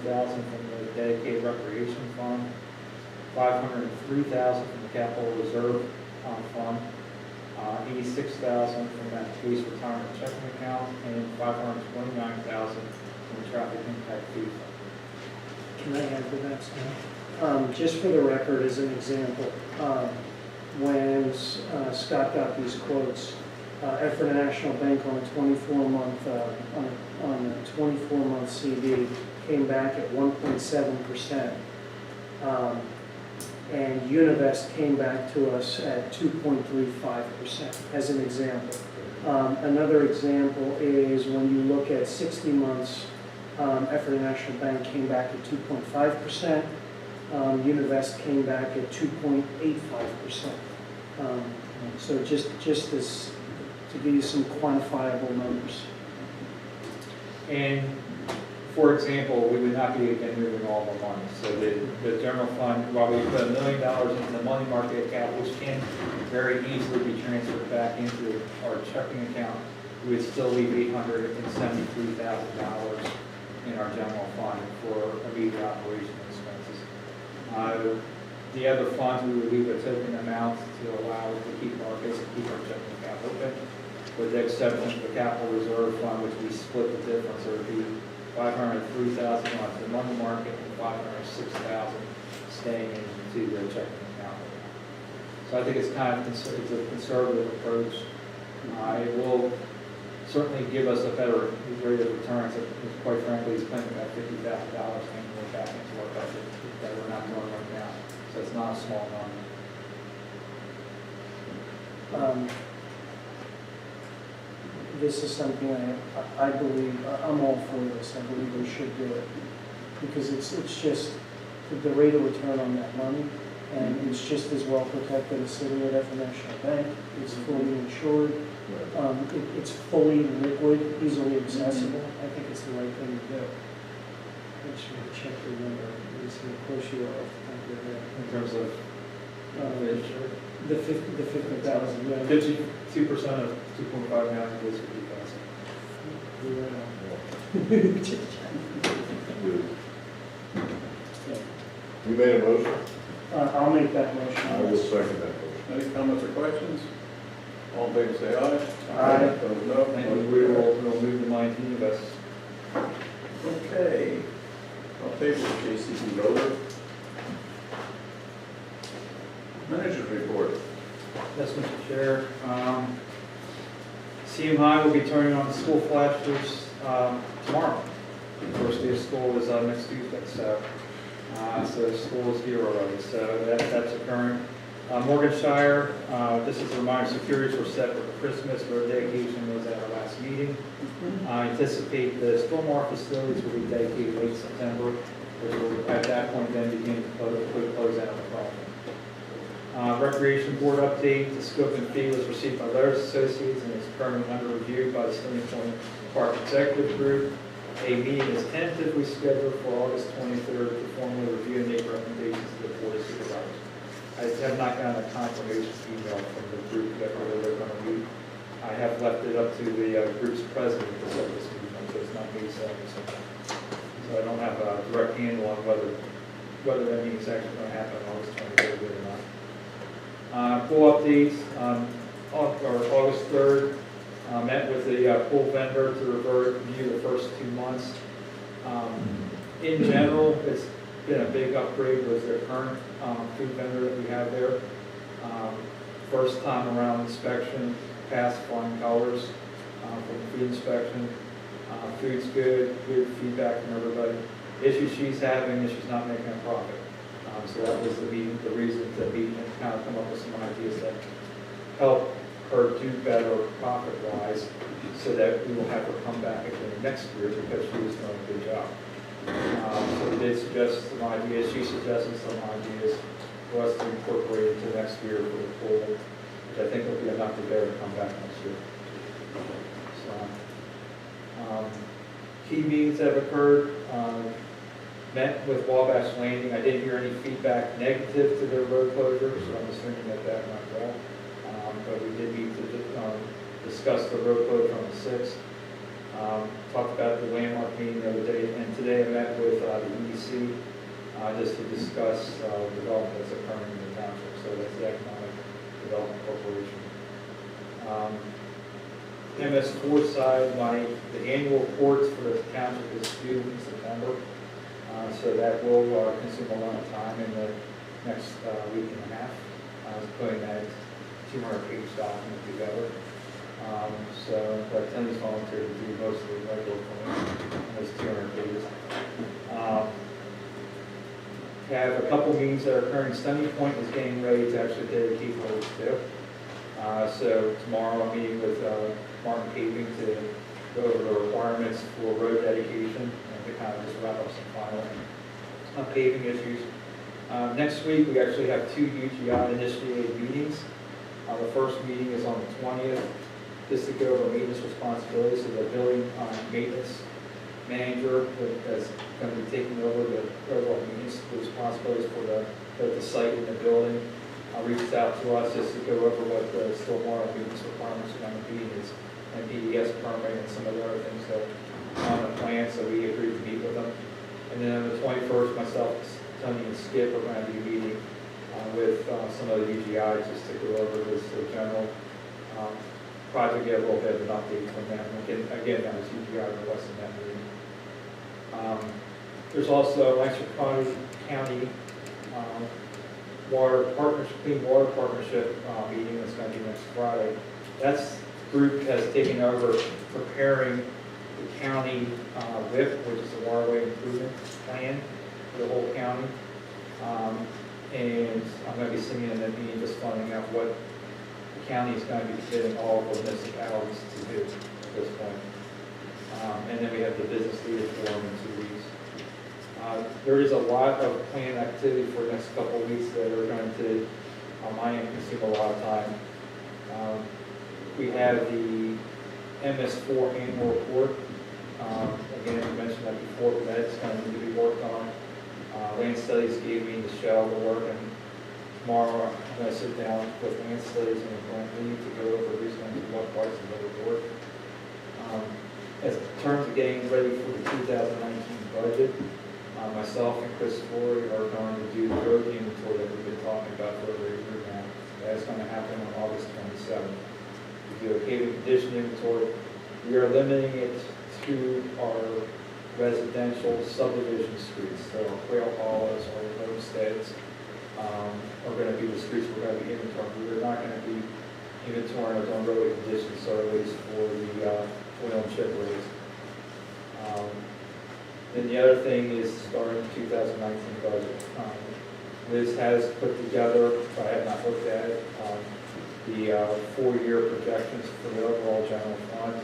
$150,000 from the dedicated recreation fund, $503,000 from the capital reserve fund, $86,000 from that police retirement checking account, and $529,000 from the traffic impact fee fund. Can I add to that, Scott? Just for the record, as an example, when Scott got these quotes, Effort National Bank on a 24-month CD came back at 1.7%, and Univest came back to us at 2.35%. As an example, another example is when you look at 60 months. Effort National Bank came back at 2.5%. Univest came back at 2.85%. So just as to give you some quantifiable numbers. And for example, we would not be again moving all the money. So the general fund, while we put $1 million into the money market account, which can very easily be transferred back into our checking account, we would still leave $873,000 in our general fund for immediate operation expenses. The other funds, we would leave a token amount to allow us to keep our checking account open, with the exception of the capital reserve fund, which we split the difference. There would be $503,000 onto the money market and $506,000 staying into the checking account. So I think it's kind of it's a conservative approach. It will certainly give us a better rate of returns. Quite frankly, it's putting about $50,000 annually back into our budget that we're not doing right now. So it's not a small number. This is something I believe, I'm all for this. I believe we should do it because it's just the rate of return on that money, and it's just as well protected as sitting at Effort National Bank. It's fully insured. It's fully liquid, easily accessible. I think it's the right thing to do. I should check your number. Let me see how close you are off the top of your head. In terms of the 50,000. Yeah. 52% of 2.5 million is 50,000. You made a motion? I'll make that motion. I will second that motion. Any comments or questions? All in favor say aye. Aye. Opposed, no. And we'll move the money to invest. Okay. I'll table JCB Roller. Manager's report. Yes, Mr. Chair. CM High will be turning on the school flashers tomorrow. The first day of school is next Tuesday, so school is here already. So that's occurring. Morganshire, this is a reminder, securities were set for Christmas. Road dedication was at our last meeting. I anticipate the Stillmore facilities will be dedicated late September, which will at that point then begin to close out the project. Recreation Board update, the scope and fee was received by Laird Associates and is currently under review by the Stony Point Park Executive Group. A meeting is tentatively scheduled for August 23rd to formally review and make recommendations to the Board of Supervisors. I have not gotten a confirmation email from the group that whether they're going to meet. I have left it up to the group's president to set this meeting, so it's not me setting this up. So I don't have a direct handle on whether that meeting is actually going to happen on August 23rd or not. Pool updates, August 3rd, met with the pool vendor to review the first 2 months. In general, it's been a big upgrade with their current food vendor that we have there. First time around inspection, passed flying colors from the food inspection. Food's good feedback from everybody. Issue she's having is she's not making a profit. So that was the reason to meet and kind of come up with some ideas that help her do better profit-wise, so that we will have her come back again next year because she was doing a good job. So we did suggest some ideas. She suggested some ideas for us to incorporate into next year for the pool, which I think will be enough to bear to come back next year. So, key meetings have occurred. Met with Wabash Landing. I didn't hear any feedback negative to their road closure, so I'm assuming that went well. But we did meet to discuss the road closure on the 6th. Talked about the landmark meeting the other day, and today I met with the EDC just to discuss development that's occurring in the township. So that's the Economic Development Corporation. MS4 side, the annual reports for the township is due in September. So that will consume a lot of time in the next week and a half. I was putting that 200-page document together. But Tony's volunteered to do most of the regular form, those 200 pages. Have a couple meetings that are occurring. Stony Point is getting ready to actually dedicate roads too. So tomorrow I'm meeting with Martin Paving to go over the requirements for road dedication and to kind of just wrap up some final paving issues. Next week we actually have 2 UGI initiated meetings. The first meeting is on the 20th, just to go over maintenance responsibilities. So the building maintenance manager that's going to be taking over the overall maintenance responsibilities for the site and the building reached out to us just to go over what the stormwater maintenance requirements are going to be, his NPDES permit and some of the other things that are on the plan, so we agreed to meet with them. And then on the 21st, myself, Tony, and Skip are going to be meeting with some of the UGIs just to go over this general project, get a little bit of an update from them. Again, that was UGI requesting that meeting. There's also Lancaster County Clean Water Partnership meeting that's going to be next Friday. That group has taken over preparing the county WIP, which is the Waterway Improvement Plan for the whole county. And I'm going to be sitting in that meeting just finding out what the county is going to be getting all of the municipalities to do at this point. And then we have the business leader forum in 2 weeks. There is a lot of planned activity for the next couple of weeks that are going to, on my end, consume a lot of time. We have the MS4 annual report. Again, I mentioned that before, but that's going to need to be worked on. Land Studies gave me the shell to work, and tomorrow I'm going to sit down with Land Studies and Grant Lee to go over who's going to do what parts of the report. As in terms of getting ready for the 2019 budget, myself and Chris Flory are going to do the road inventory that we've been talking about for over a year now. That's going to happen on August 27th. We do a paving condition inventory. We are limiting it to our residential subdivision streets. So our Quail Hollows, our roadsteads are going to be the streets we're going to be inventorying. We're not going to be inventorying or doing roadway conditions surveys for the oil and chip roads. Then the other thing is starting the 2019 budget. Liz has put together, which I have not looked at, the 4-year projections for the overall general fund.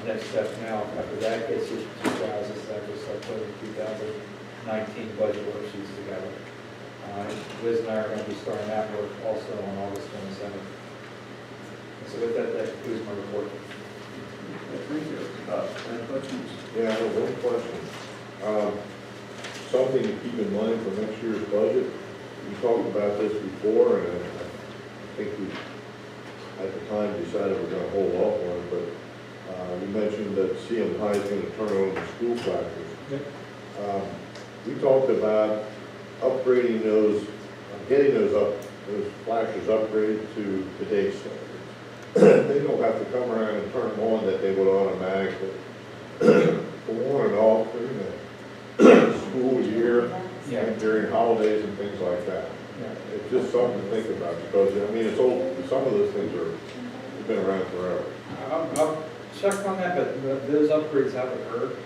Next step now, after that gets issued to guys, is that we'll start putting 2019 budget worksheets together. Liz and I are going to be starting that work also on August 27th. So with that, that concludes my report. Thank you. Any questions? Yeah, I have one question. Something to keep in mind for next year's budget. We talked about this before, and I think we, at the time, decided we're going to hold off on it, but you mentioned that CM High is going to turn on the school flashers. Yep. We talked about upgrading those, getting those flashers upgraded to today's standards. They don't have to come around and turn them on, that they would automatically go on and off during the school year, Yeah. and during holidays and things like that. Yeah. It's just something to think about, because, I mean, it's old, some of those things have been around forever. I'll check on that, but those upgrades have occurred.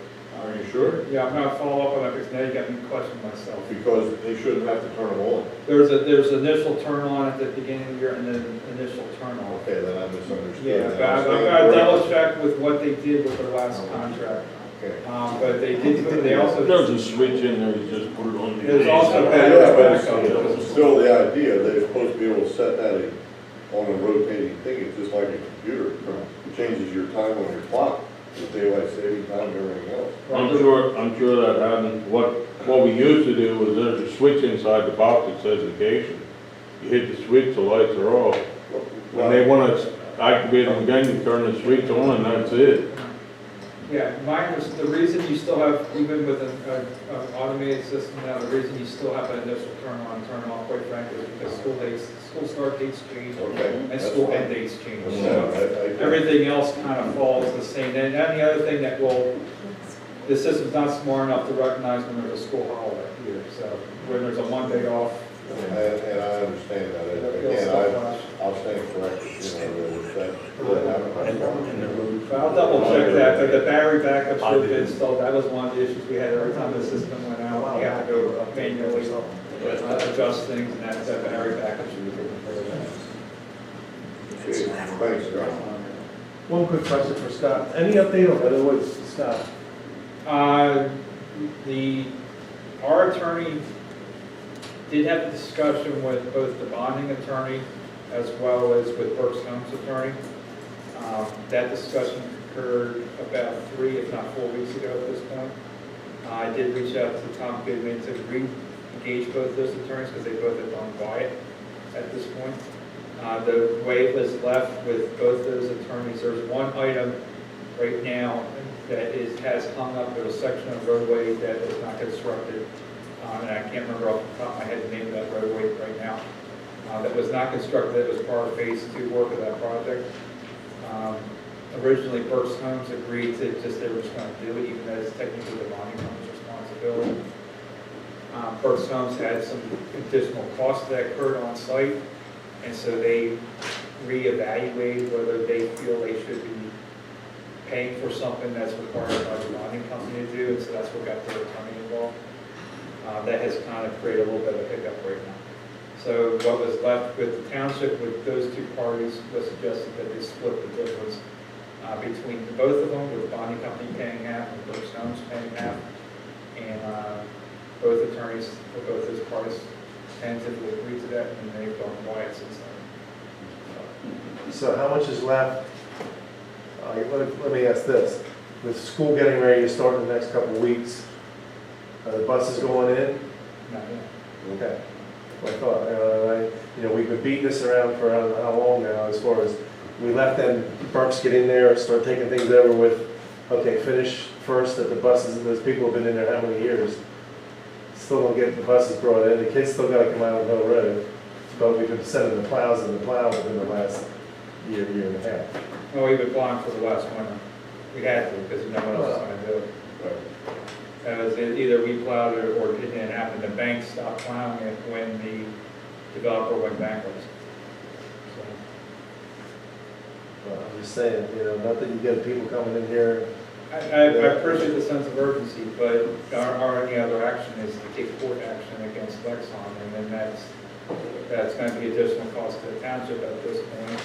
Are you sure? Yeah, I'm going to follow up on that because now you got me questioning myself. Because they shouldn't have to turn them on. There's initial turn on at the beginning of the year and then initial turn off. Okay, then I misunderstood. Yeah, that. but I'm going to double check with what they did with their last contract. Okay. But they did, they also. There's a switch in there, you just put it on. There's also Yeah, but backup. it's still the idea, they're supposed to be able to set that on a rotating thing. It's just like a computer. It changes your time on your clock, the daylight saving time and everything else. I'm sure that happened. What we used to do was there's a switch inside the box that says occasion. You hit the switch, the lights are off. When they want to activate them again, you turn the switch on and that's it. Yeah, mine was, the reason you still have, even with an automated system now, the reason you still have an initial turn on, turn off, quite frankly, is because school start dates change Okay. and that's school fine. end dates change. That's So fine. I- everything else kind of falls the same. And the other thing that will, the system's not smart enough to recognize when there's a school holiday either. So when there's a Monday off, And I understand that, and again, I'll stand corrected, that happened. I'll double check that, but the battery backup should have been installed. That was one of the issues we had every time the system went out. We had to go manually adjust things, and that battery backup should be taken care of that. Okay, thanks, Scott. One quick question for Scott. Any update on Weatherwoods, Scott? Our attorney did have a discussion with both the bonding attorney as well as with Burke's Homes attorney. That discussion occurred about 3, if not 4 weeks ago at this point. I did reach out to Tom Goodman to re-engage both those attorneys because they both had gone quiet at this point. The way it was left with both those attorneys, there's one item right now that has hung up. There's a section of roadway that is not constructed, and I can't remember off the top of my head the name of that roadway right now. That was not constructed. It was part of phase 2 work of that project. Originally, Burke's Homes agreed to they were just going to do it, even though it's technically the bonding company's responsibility. Burke's Homes had some additional costs that occurred on site, and so they reevaluated whether they feel they should be paying for something that's required by the bonding company to do, and so that's what got their attorney involved. That has kind of created a little bit of a hiccup right now. So what was left with the township, with those two parties, was suggested that they split the difference between both of them, with the bonding company paying half and Burke's Homes paying half. And both attorneys for both those parties tentatively agreed to that, and they've gone quiet since then. So how much is left? Let me ask this. With school getting ready to start in the next couple of weeks, are the buses going in? Not yet. Okay. I thought, we've been beating this around for I don't know how long now, as far as we let them, Burks get in there, start taking things over with, okay, finish first at the buses, and those people have been in there how many years? Still don't get the buses brought in, the kids still gotta come out on Hill Road, but we've been sending the plows and the plow within the last year and a half. Well, we've been plowing for the last winter. We had to, because no one else was going to do it. It was either we plowed it or it didn't happen. The bank stopped plowing it when the developer went bankrupt. I'm just saying, not that you get people coming in here. I appreciate the sense of urgency, but our only other action is to take court action against Lexon, and then that's going to be additional cost to the township at this point.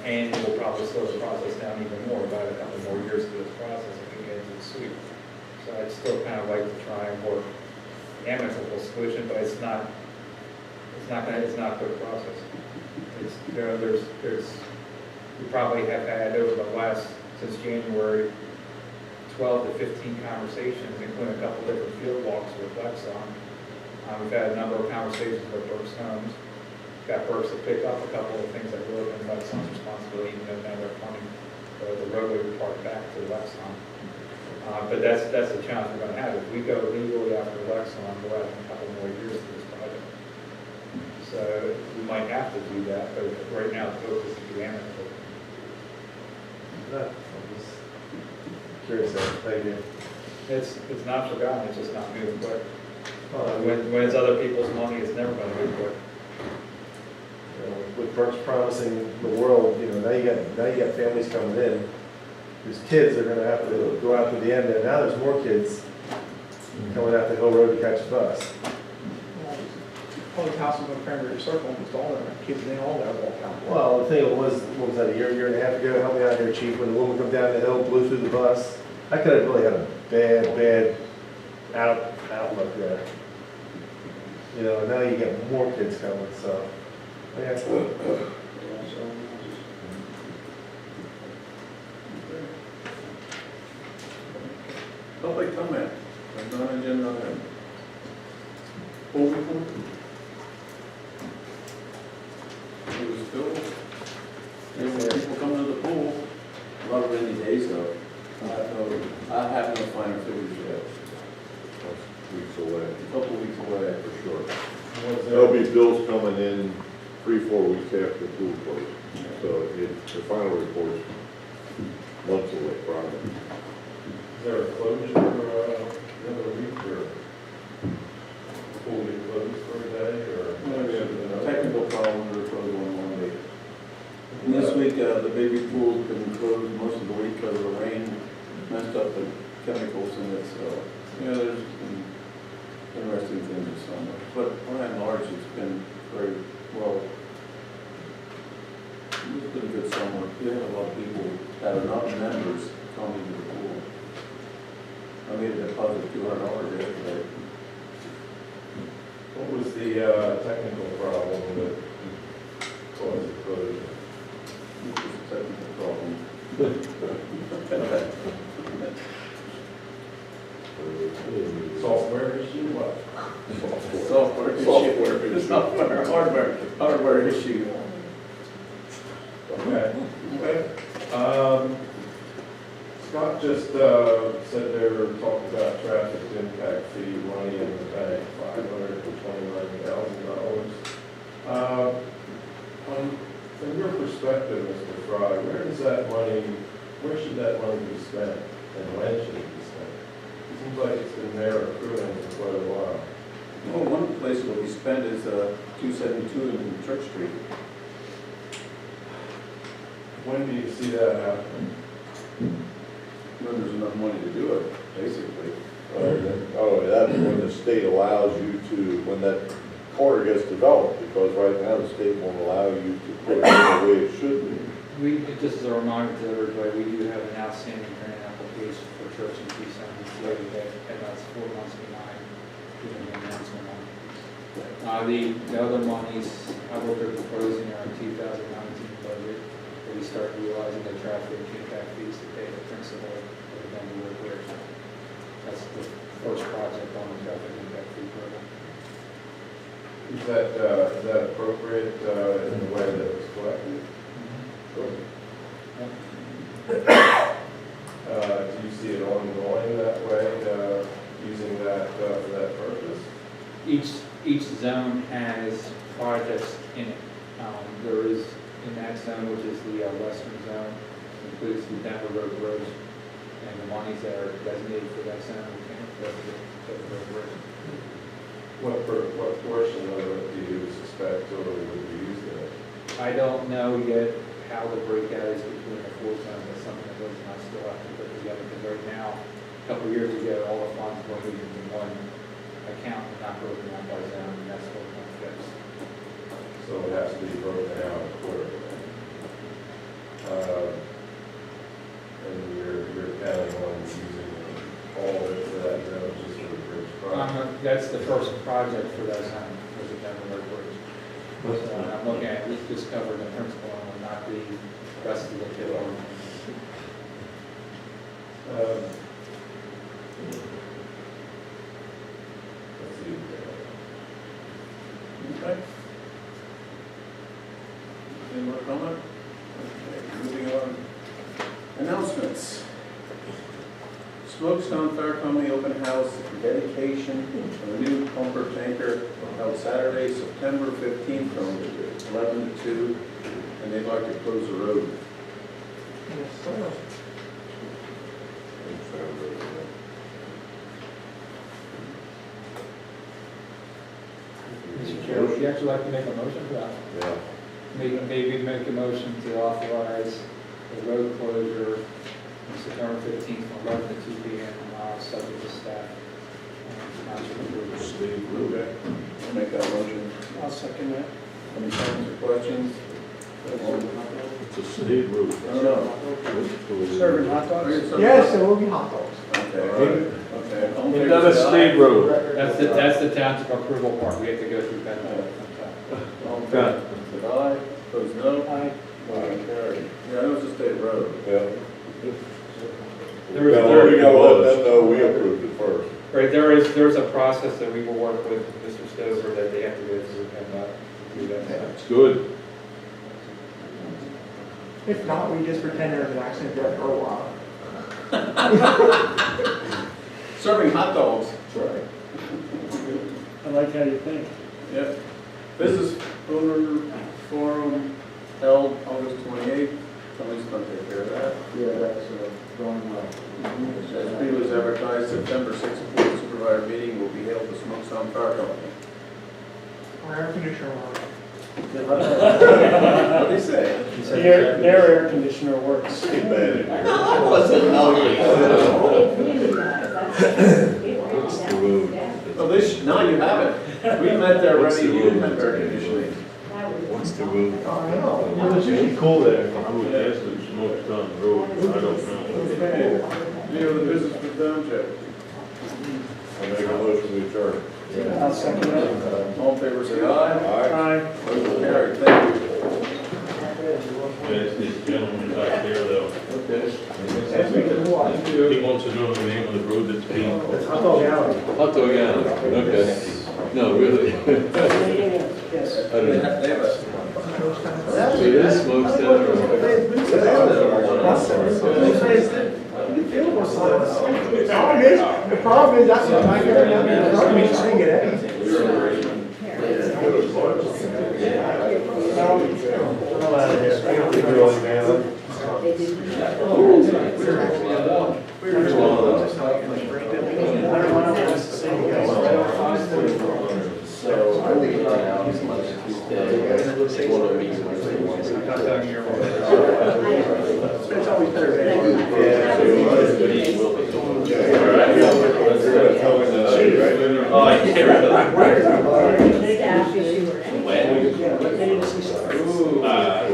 And it will probably slow the process down even more, about a couple more years to this process if we get into the suit. So I'd still kind of like to try and work an amicable solution, but it's not a quick process. We probably have had over the last, since January, 12 to 15 conversations, including a couple different field walks with Lexon. We've had a number of conversations with Burke's Homes. Got Burke's to pick up a couple of things that really been Lexon's responsibility, even though now they're funding the roadway part back to Lexon. But that's the challenge we're going to have. If we go legally after Lexon, we'll have a couple more years to this project. So we might have to do that, but right now the focus is to do amicable. No, I'm just curious, thank you. It's not forgotten, it's just not moving quick. When it's other people's money, it's never going to move quick. With Burke's promising the world, now you got families coming in, whose kids are gonna have to go out to the end there. Now there's more kids coming out the Hill Road to catch a bus. All the houses on Cranberry Circle, almost all of them, kids, they all got walk out. Well, the thing was, what was that, a year and a half ago, help me out here, chief, when the woman come down the hill, blew through the bus. I could have really had a bad outlook there. And now you get more kids coming, so. Yeah. Public comment, non-agenda item. Pool report? It was filled. There were people coming to the pool. A lot of rainy days though. It's a couple weeks away for sure. Was There'll there, be bills coming in 3-4 weeks after the pool closes. So the final report's months away, probably. is there a closure, another week, or fully closed for a day, or? Maybe a technical problem, we're closed on Monday. And this week, the baby pool's been closed most of the week because the rain messed up the chemicals in it, so, yeah, there's been interesting things this summer. But by and large, it's been very well. It's been a good summer. We had a lot of people that are not members coming to the pool. I made a deposit $200 yesterday. What was the technical problem that caused the closure? Which is a technical problem. Software issue, what? Software issue. Software, hardware issue. Okay. Scott just said they were talking about traffic impact fee money in the bank, $529,000. From your perspective, Mr. Fry, where should that money be spent, and when should it be spent? It seems like it's been there accruing for quite a while. Well, one place it will be spent is 272 in Church Street. When do you see that happening? When there's enough money to do it, basically. Oh, that's when the state allows you to, when that corridor gets developed, because right now the state won't allow you to put it in the way it should be. Just as a reminder to everybody, we do have an outstanding grant application for Church and 272 that that's 4 months behind giving the announcement on. The other monies, I will be proposing our 2019 budget, where we start utilizing the traffic impact fees to pay the principal of the vendor repairs. That's the first project on the traffic impact fee program. Is that appropriate in the way that it was collected? Do you see it ongoing that way, using that for that purpose? Each zone has projects in it. There is, in that zone, which is the western zone, includes the Denver Road Bridge, and the monies that are designated for that zone, we can go to the Denver Road Bridge. What portion of it do you suspect or would be used in it? I don't know yet how the breakout is between the 4 zones. That's something that Liz and I still have to put together, because right now, a couple of years ago, all the funds were moved into one account and not broken out by zone, and that's what we're going to fix. So it has to be broken out accordingly. And you're counting on using all of it for that zone, just for the bridge project? That's the first project for that zone, was the Denver Road Bridge. So I'm looking at least just covering the principal and not the rest of the kit. Let's see. Okay. Any more comment? Okay, moving on. Announcements. Smokestone Fire Company open house dedication of a new pumper tanker held Saturday, September 15th from 11 to 2, and they'd like to close the road. Yes, sir. Mr. Chair, would you actually like to make a motion for that? Yeah. Maybe make a motion to authorize the road closure on September 15th from 11 to 2 p.m. Subject to staff. Township approval. Steve, okay. I'll make that motion. I'll second that. Any comments or questions? It's a state route. No. Serving hot dogs? Yes, there will be hot dogs. Okay, okay. All in We've favor, done a say aye. state road. That's the township approval part. We have to go through that. All in favor, say aye. Opposed, no. Aye. Motion carried. Yeah, I know it's a state road. Yeah. There is- We gotta let them know we approved it first. Right, there's a process that we will work with Mr. Stover that they have to go through and do that. It's good. If not, we just pretend there was an accident there for a while. Serving hot dogs. That's right. like how you think. Yep. Business owner forum held August 28th. Somebody's gonna take care of that. Yeah, that's going well. As previously advertised, September 6th, Board of Supervisor meeting will be held at the Smokestown Fire Company. Our air conditioner work. What'd they say? Their air conditioner works. Get mad at you. What's the road? Oh, now you have it. We met there What's already, the you didn't road? have air conditioning. What's the road? It's usually cool there. I would guess that smoke's on the road, I don't know. Any other business for the township? I make a motion to adjourn. I'll second that. All in favor, say aye. Aye. Motion carried, thank you. There's this gentleman back there though, Okay. he wants to know the name of the road that's being. It's Hot Dog Alley. Hot dog alley, okay. No, really? Yes. I don't know. They have a. So it is smoked out. The problem is, that's what I get, the problem is, I get it. I'm out of here. I don't think really, man. It's always better. Oh, I can't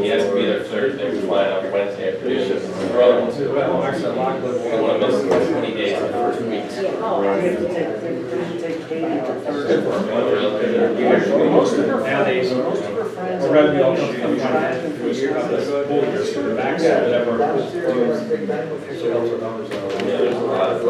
He has to be there Thursday, we fly out Wednesday afternoon. His brother wants to, we want to miss 20 days of the first week. Nowadays, most of her friends. Or revenue all comes from the year of the school year, so the backside, whatever. So those are numbers. Yeah, there's a lot of